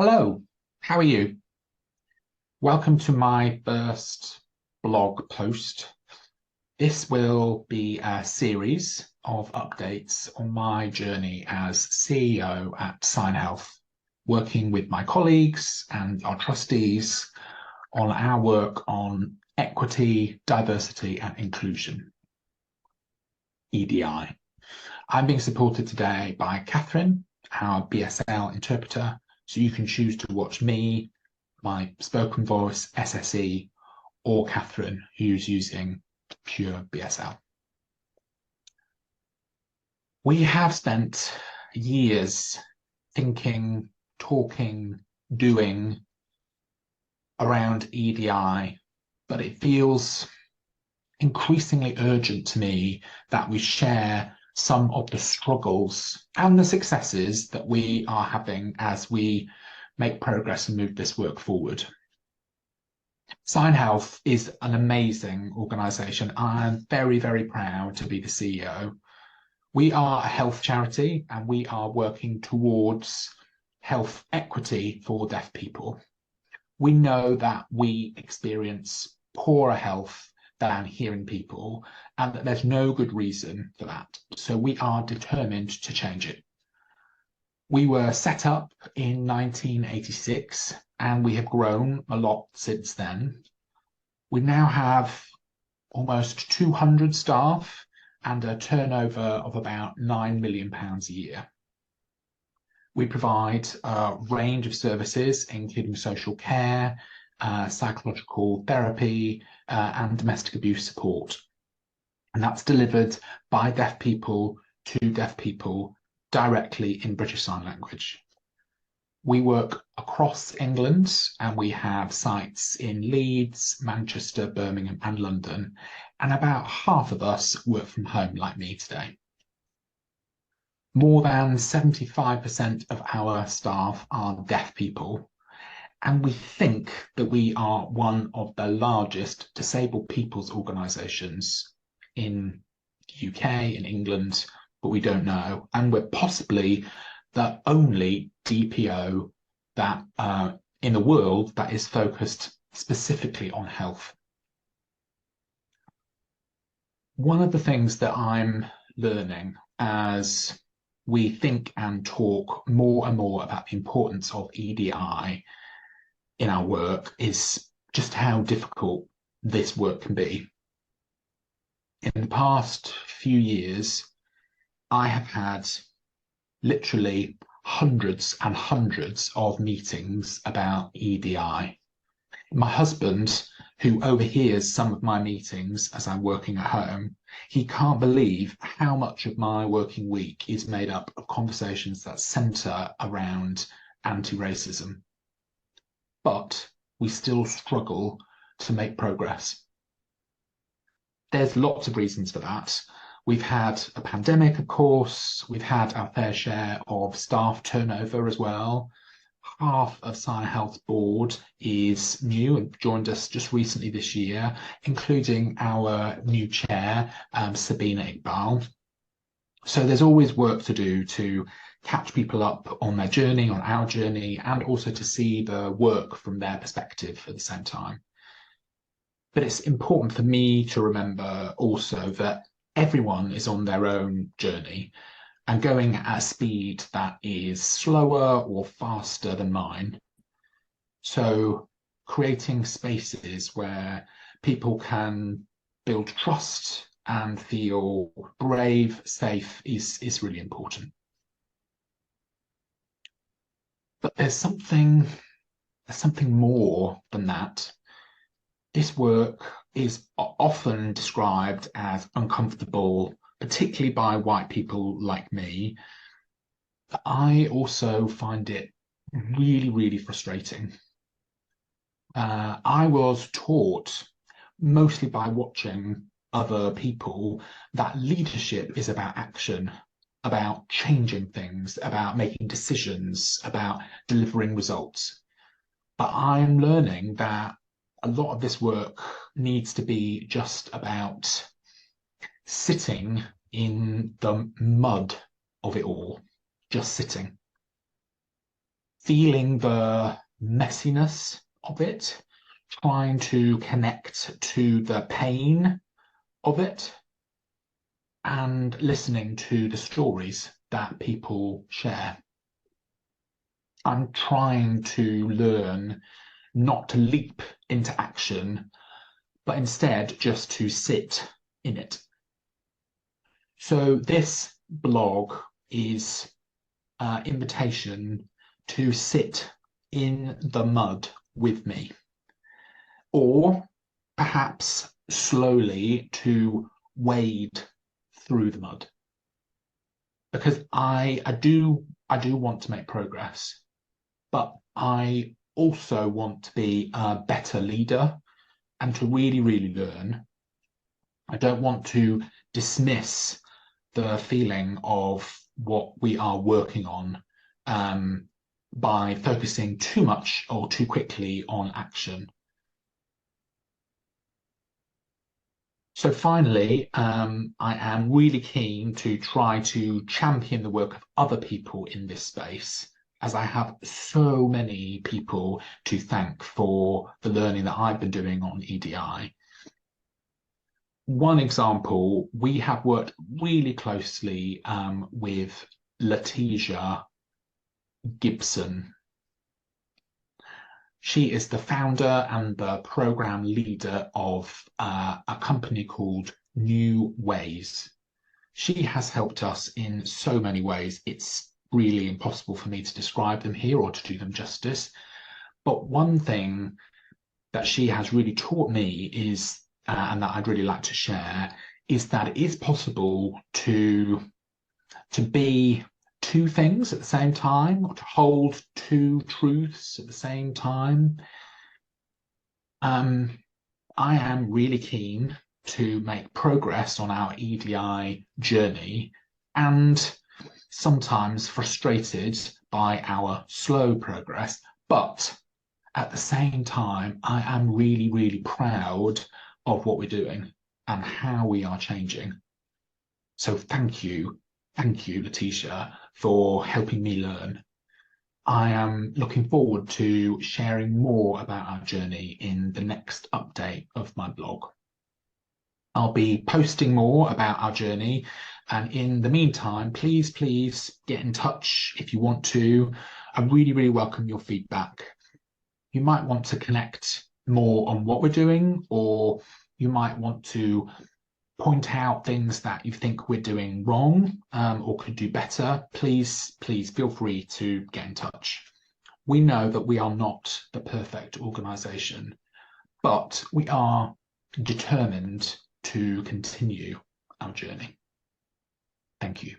Hello, how are you? Welcome to my first blog post. This will be a series of updates on my journey as CEO at SignHealth, working with my colleagues and our trustees on our work on equity, diversity, and inclusion, EDI. I'm being supported today by Catherine, our BSL interpreter, so you can choose to watch me, my spoken voice, SSE, or Catherine, who's using pure BSL. We have spent years thinking, talking, doing around EDI, but it feels increasingly urgent to me that we share some of the struggles and the successes that we are having as we make progress and move this work forward. SignHealth is an amazing organisation. I'm very, very proud to be the CEO. We are a health charity and we are working towards health equity for deaf people. We know that we experience poorer health than hearing people, and that there's no good reason for that. So we are determined to change it. We were set up in 1986 and we have grown a lot since then. We now have almost 200 staff and a turnover of about £9 million a year. We provide a range of services, including social care, psychological therapy, and domestic abuse support. And that's delivered by deaf people to deaf people directly in British Sign Language. We work across England and we have sites in Leeds, Manchester, Birmingham, and London. And about half of us work from home, like me today. More than 75% of our staff are deaf people. And we think that we are one of the largest disabled people's organisations in the UK, in England, but we don't know. And we're possibly the only DPO that in the world that is focused specifically on health. One of the things that I'm learning as we think and talk more and more about the importance of EDI in our work is just how difficult this work can be. In the past few years, I have had literally hundreds and hundreds of meetings about EDI. My husband, who overhears some of my meetings as I'm working at home, he can't believe how much of my working week is made up of conversations that centre around anti-racism. But we still struggle to make progress. There's lots of reasons for that. We've had a pandemic, of course. We've had our fair share of staff turnover as well. Half of SignHealth board is new and joined us just recently this year, including our new chair, Sabina Iqbal. So there's always work to do to catch people up on their journey, on our journey, and also to see the work from their perspective at the same time. But it's important for me to remember also that everyone is on their own journey and going at a speed that is slower or faster than mine. So creating spaces where people can build trust and feel brave, safe is really important. But there's something more than that. This work is often described as uncomfortable, particularly by white people like me. But I also find it really, really frustrating. I was taught, mostly by watching other people, that leadership is about action, about changing things, about making decisions, about delivering results. But I'm learning that a lot of this work needs to be just about sitting in the mud of it all, just sitting. feeling the messiness of it, trying to connect to the pain of it, and listening to the stories that people share. I'm trying to learn not to leap into action, but instead just to sit in it. So this blog is an invitation to sit in the mud with me, or perhaps slowly to wade through the mud, because I do want to make progress, but I also want to be a better leader and to really, really learn. I don't want to dismiss the feeling of what we are working on by focusing too much or too quickly on action. So finally, I am really keen to try to champion the work of other people in this space, as I have so many people to thank for the learning that I've been doing on EDI. One example, we have worked really closely with Letitia Gibson. She is the founder and the program leader of a company called New Ways. She has helped us in so many ways. It's really impossible for me to describe them here or to do them justice. But one thing that she has really taught me is, and that I'd really like to share, is that it is possible to be two things at the same time, or to hold two truths at the same time. I am really keen to make progress on our EDI journey, and sometimes frustrated by our slow progress, but at the same time, I am really, really proud of what we're doing and how we are changing. So thank you, Letitia, for helping me learn. I am looking forward to sharing more about our journey in the next update of my blog. I'll be posting more about our journey, and in the meantime, please get in touch if you want to. I really, really welcome your feedback. You might want to connect more on what we're doing, or you might want to point out things that you think we're doing wrong or could do better. Please feel free to get in touch. We know that we are not the perfect organisation, but we are determined to continue our journey. Thank you.